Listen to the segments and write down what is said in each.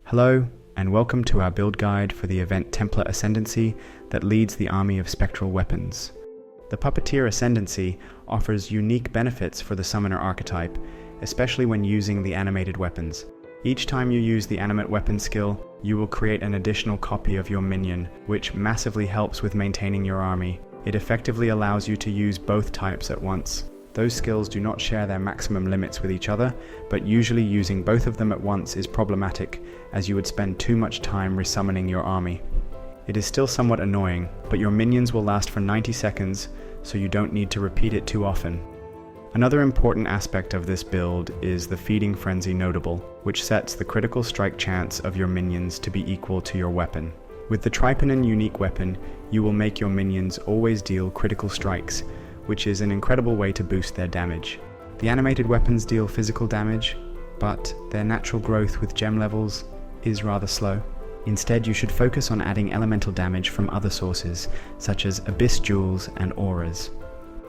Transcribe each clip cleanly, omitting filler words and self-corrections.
Hello, and welcome to our build guide for the event Templar Ascendancy that leads the army of spectral weapons. The Puppeteer Ascendancy offers unique benefits for the summoner archetype, especially when using the animated weapons. Each time you use the animate weapon skill, you will create an additional copy of your minion, which massively helps with maintaining your army. It effectively allows you to use both types at once. Those skills do not share their maximum limits with each other, but usually using both of them at once is problematic, as you would spend too much time resummoning your army. It is still somewhat annoying, but your minions will last for 90 seconds, so you don't need to repeat it too often. Another important aspect of this build is the Feeding Frenzy notable, which sets the critical strike chance of your minions to be equal to your weapon. With the Trypanon unique weapon, you will make your minions always deal critical strikes, which is an incredible way to boost their damage. The animated weapons deal physical damage, but their natural growth with gem levels is rather slow. Instead, you should focus on adding elemental damage from other sources, such as abyss jewels and auras.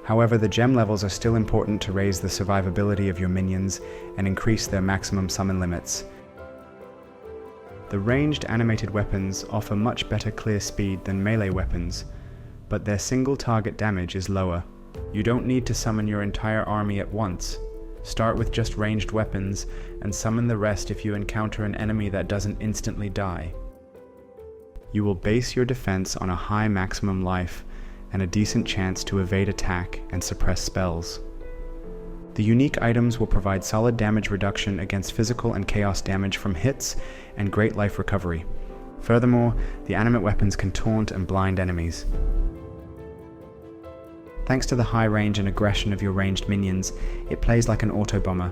However, the gem levels are still important to raise the survivability of your minions and increase their maximum summon limits. The ranged animated weapons offer much better clear speed than melee weapons, but their single target damage is lower. You don't need to summon your entire army at once. Start with just ranged weapons and summon the rest if you encounter an enemy that doesn't instantly die. You will base your defense on a high maximum life and a decent chance to evade attack and suppress spells. The unique items will provide solid damage reduction against physical and chaos damage from hits and great life recovery. Furthermore, the animate weapons can taunt and blind enemies. Thanks to the high range and aggression of your ranged minions, it plays like an auto-bomber,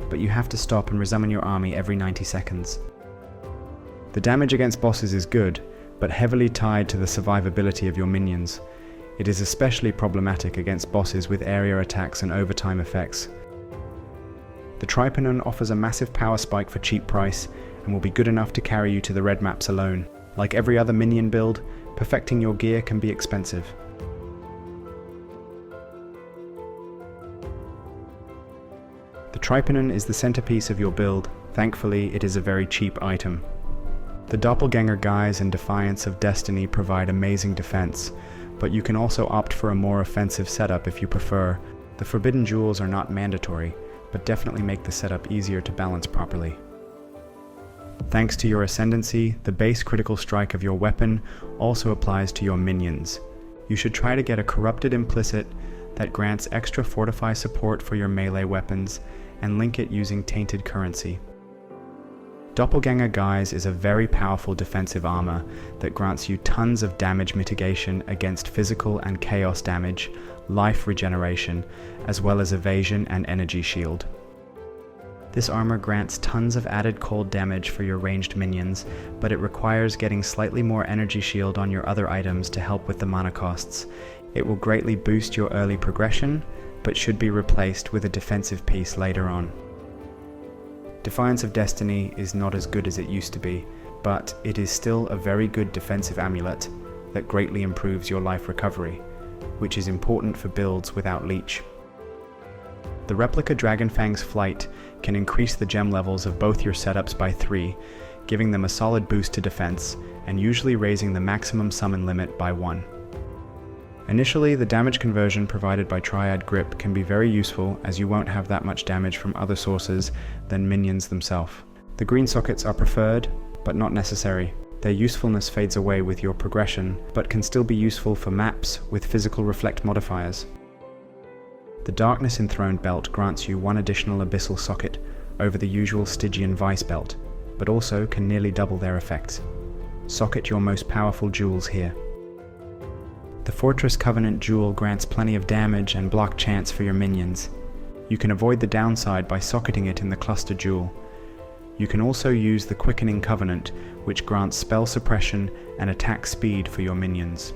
but you have to stop and resummon your army every 90 seconds. The damage against bosses is good, but heavily tied to the survivability of your minions. It is especially problematic against bosses with area attacks and overtime effects. The Trypanon offers a massive power spike for cheap price and will be good enough to carry you to the red maps alone. Like every other minion build, perfecting your gear can be expensive. The Trypanon is the centerpiece of your build. Thankfully, it is a very cheap item. The Doppelganger Guise and Defiance of Destiny provide amazing defense, but you can also opt for a more offensive setup if you prefer. The Forbidden Jewels are not mandatory, but definitely make the setup easier to balance properly. Thanks to your Ascendancy, the base critical strike of your weapon also applies to your minions. You should try to get a Corrupted Implicit that grants extra fortify support for your melee weapons and link it using tainted currency. Doppelganger Guise is a very powerful defensive armor that grants you tons of damage mitigation against physical and chaos damage, life regeneration, as well as evasion and energy shield. This armor grants tons of added cold damage for your ranged minions, but it requires getting slightly more energy shield on your other items to help with the mana costs. It will greatly boost your early progression, but should be replaced with a defensive piece later on. Defiance of Destiny is not as good as it used to be, but it is still a very good defensive amulet that greatly improves your life recovery, which is important for builds without leech. The Replica Dragonfang's Flight can increase the gem levels of both your setups by 3, giving them a solid boost to defense, and usually raising the maximum summon limit by 1. Initially, the damage conversion provided by Triad Grip can be very useful, as you won't have that much damage from other sources than minions themselves. The green sockets are preferred, but not necessary. Their usefulness fades away with your progression, but can still be useful for maps with physical reflect modifiers. The Darkness Enthroned belt grants you 1 additional abyssal socket over the usual Stygian Vice belt, but also can nearly double their effects. Socket your most powerful jewels here. The Fortress Covenant Jewel grants plenty of damage and block chance for your minions. You can avoid the downside by socketing it in the Cluster Jewel. You can also use the Quickening Covenant, which grants spell suppression and attack speed for your minions.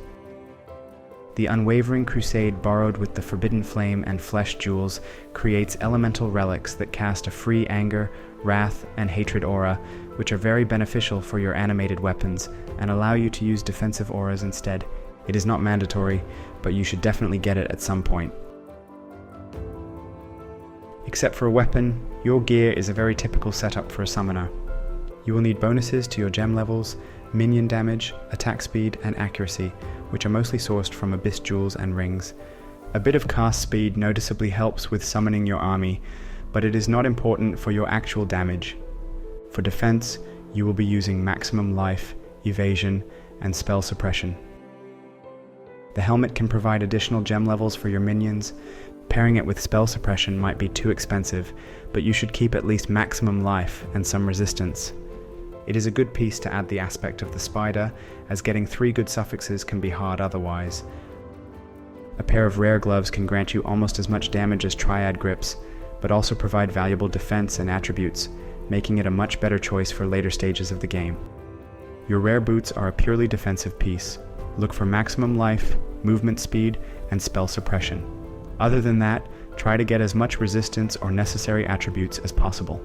The Unwavering Crusade borrowed with the Forbidden Flame and Flesh Jewels creates elemental relics that cast a free Anger, Wrath, and Hatred aura, which are very beneficial for your animated weapons and allow you to use defensive auras instead. It is not mandatory, but you should definitely get it at some point. Except for a weapon, your gear is a very typical setup for a summoner. You will need bonuses to your gem levels, minion damage, attack speed, and accuracy, which are mostly sourced from abyss jewels and rings. A bit of cast speed noticeably helps with summoning your army, but it is not important for your actual damage. For defense, you will be using maximum life, evasion, and spell suppression. The helmet can provide additional gem levels for your minions. Pairing it with spell suppression might be too expensive, but you should keep at least maximum life and some resistance. It is a good piece to add the aspect of the spider, as getting 3 good suffixes can be hard otherwise. A pair of rare gloves can grant you almost as much damage as triad grips, but also provide valuable defense and attributes, making it a much better choice for later stages of the game. Your rare boots are a purely defensive piece. Look for maximum life, movement speed, and spell suppression. Other than that, try to get as much resistance or necessary attributes as possible.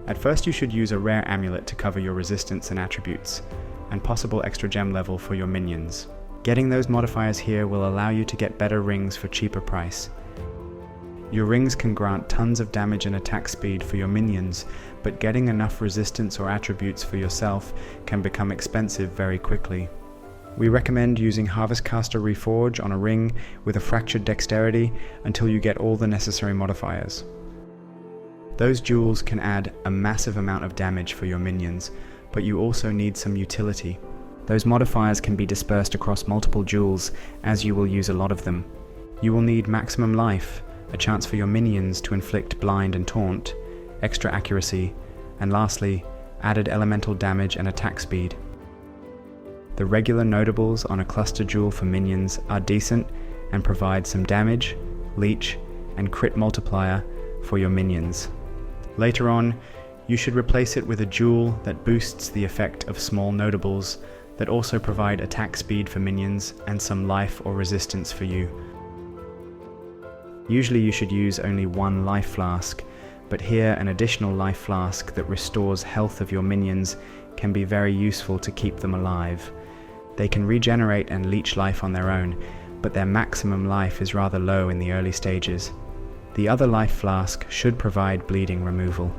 At first you should use a rare amulet to cover your resistance and attributes, and possible extra gem level for your minions. Getting those modifiers here will allow you to get better rings for cheaper price. Your rings can grant tons of damage and attack speed for your minions, but getting enough resistance or attributes for yourself can become expensive very quickly. We recommend using Harvest Caster Reforge on a ring with a fractured dexterity until you get all the necessary modifiers. Those jewels can add a massive amount of damage for your minions, but you also need some utility. Those modifiers can be dispersed across multiple jewels, as you will use a lot of them. You will need maximum life, a chance for your minions to inflict blind and taunt, extra accuracy, and lastly, added elemental damage and attack speed. The regular notables on a cluster jewel for minions are decent and provide some damage, leech, and crit multiplier for your minions. Later on, you should replace it with a jewel that boosts the effect of small notables that also provide attack speed for minions and some life or resistance for you. Usually you should use only 1 life flask, but here an additional life flask that restores health of your minions can be very useful to keep them alive. They can regenerate and leech life on their own, but their maximum life is rather low in the early stages. The other life flask should provide bleeding removal.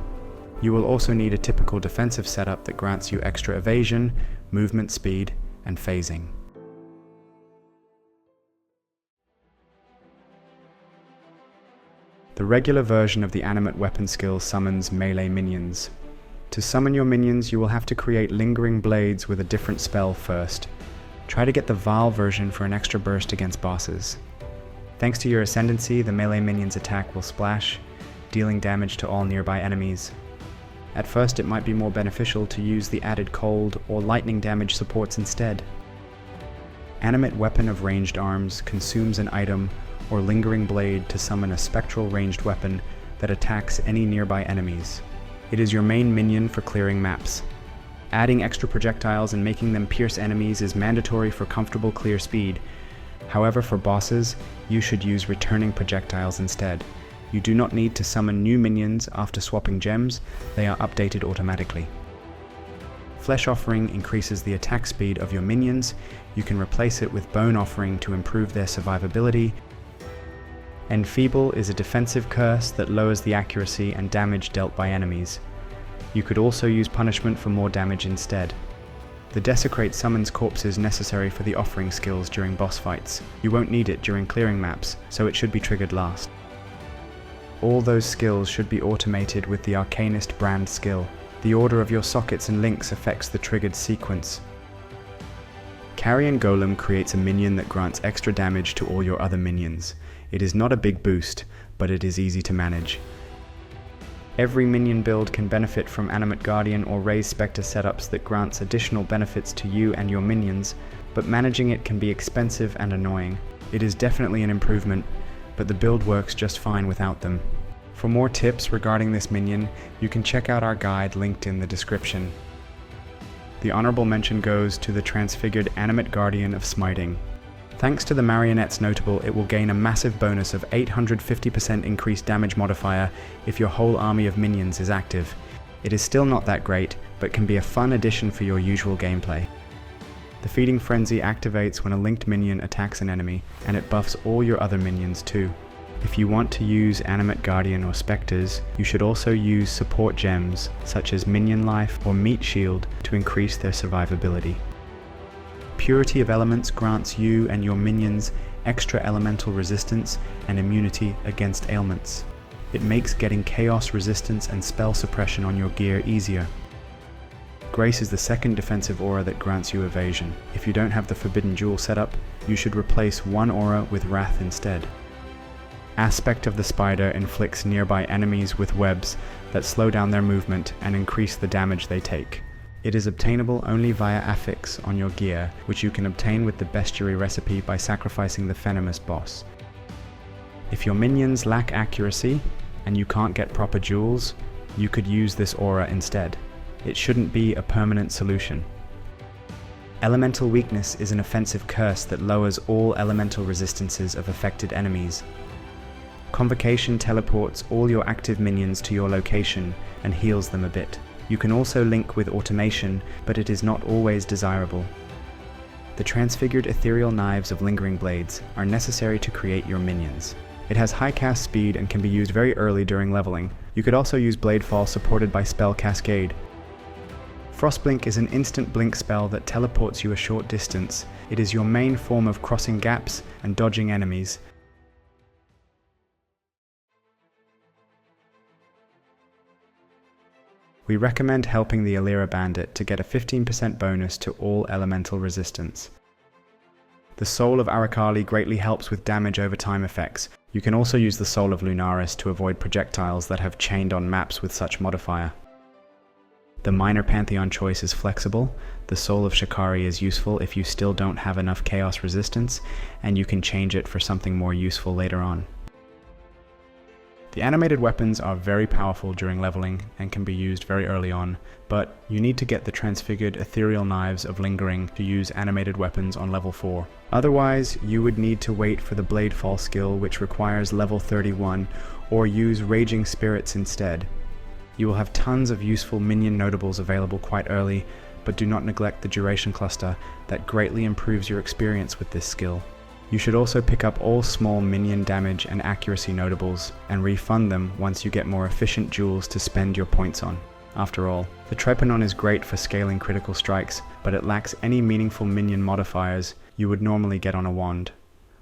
You will also need a typical defensive setup that grants you extra evasion, movement speed, and phasing. The regular version of the animate weapon skill summons melee minions. To summon your minions, you will have to create lingering blades with a different spell first. Try to get the Vaal version for an extra burst against bosses. Thanks to your ascendancy, the melee minion's attack will splash, dealing damage to all nearby enemies. At first it might be more beneficial to use the added cold or lightning damage supports instead. Animate Weapon of Ranged Arms consumes an item or lingering blade to summon a spectral ranged weapon that attacks any nearby enemies. It is your main minion for clearing maps. Adding extra projectiles and making them pierce enemies is mandatory for comfortable clear speed. However, for bosses, you should use returning projectiles instead. You do not need to summon new minions after swapping gems, they are updated automatically. Flesh Offering increases the attack speed of your minions. You can replace it with Bone Offering to improve their survivability. Enfeeble is a defensive curse that lowers the accuracy and damage dealt by enemies. You could also use Punishment for more damage instead. The Desecrate summons corpses necessary for the offering skills during boss fights. You won't need it during clearing maps, so it should be triggered last. All those skills should be automated with the Arcanist brand skill. The order of your sockets and links affects the triggered sequence. Carrion Golem creates a minion that grants extra damage to all your other minions. It is not a big boost, but it is easy to manage. Every minion build can benefit from Animate Guardian or Raise Spectre setups that grants additional benefits to you and your minions, but managing it can be expensive and annoying. It is definitely an improvement, but the build works just fine without them. For more tips regarding this minion, you can check out our guide linked in the description. The honorable mention goes to the transfigured Animate Guardian of Smiting. Thanks to the Marionette's notable, it will gain a massive bonus of 850% increased damage modifier if your whole army of minions is active. It is still not that great, but can be a fun addition for your usual gameplay. The Feeding Frenzy activates when a linked minion attacks an enemy, and it buffs all your other minions too. If you want to use Animate Guardian or Spectres, you should also use support gems such as Minion Life or Meat Shield to increase their survivability. Purity of Elements grants you and your minions extra elemental resistance and immunity against ailments. It makes getting chaos resistance and spell suppression on your gear easier. Grace is the second defensive aura that grants you evasion. If you don't have the Forbidden Jewel set up, you should replace one aura with Wrath instead. Aspect of the Spider inflicts nearby enemies with webs that slow down their movement and increase the damage they take. It is obtainable only via affix on your gear, which you can obtain with the Bestiary recipe by sacrificing the Venomous boss. If your minions lack accuracy, and you can't get proper jewels, you could use this aura instead. It shouldn't be a permanent solution. Elemental Weakness is an offensive curse that lowers all elemental resistances of affected enemies. Convocation teleports all your active minions to your location and heals them a bit. You can also link with automation, but it is not always desirable. The transfigured ethereal knives of Lingering Blades are necessary to create your minions. It has high cast speed and can be used very early during leveling. You could also use Bladefall supported by Spell Cascade. Frostblink is an instant blink spell that teleports you a short distance. It is your main form of crossing gaps and dodging enemies. We recommend helping the Alira Bandit to get a 15% bonus to all elemental resistance. The Soul of Arakali greatly helps with damage over time effects. You can also use the Soul of Lunaris to avoid projectiles that have chained on maps with such modifier. The minor Pantheon choice is flexible. The Soul of Shikari is useful if you still don't have enough chaos resistance, and you can change it for something more useful later on. The animated weapons are very powerful during leveling and can be used very early on, but you need to get the transfigured ethereal knives of Lingering to use animated weapons on level 4. Otherwise, you would need to wait for the Bladefall skill, which requires level 31, or use Raging Spirits instead. You will have tons of useful minion notables available quite early, but do not neglect the duration cluster that greatly improves your experience with this skill. You should also pick up all small minion damage and accuracy notables and refund them once you get more efficient jewels to spend your points on. After all, the Trepannon is great for scaling critical strikes, but it lacks any meaningful minion modifiers you would normally get on a wand.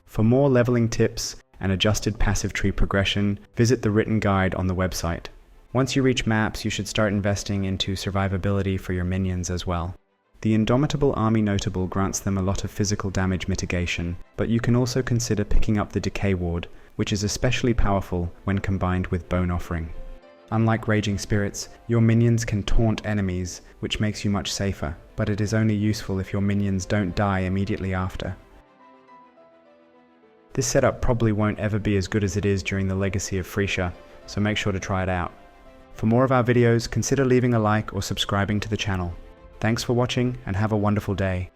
For more leveling tips and adjusted passive tree progression, visit the written guide on the website. Once you reach maps, you should start investing into survivability for your minions as well. The Indomitable Army Notable grants them a lot of physical damage mitigation, but you can also consider picking up the Decay Ward, which is especially powerful when combined with Bone Offering. Unlike Raging Spirits, your minions can taunt enemies, which makes you much safer, but it is only useful if your minions don't die immediately after. This setup probably won't ever be as good as it is during the Legacy of Frisia, so make sure to try it out. For more of our videos, consider leaving a like or subscribing to the channel. Thanks for watching and have a wonderful day.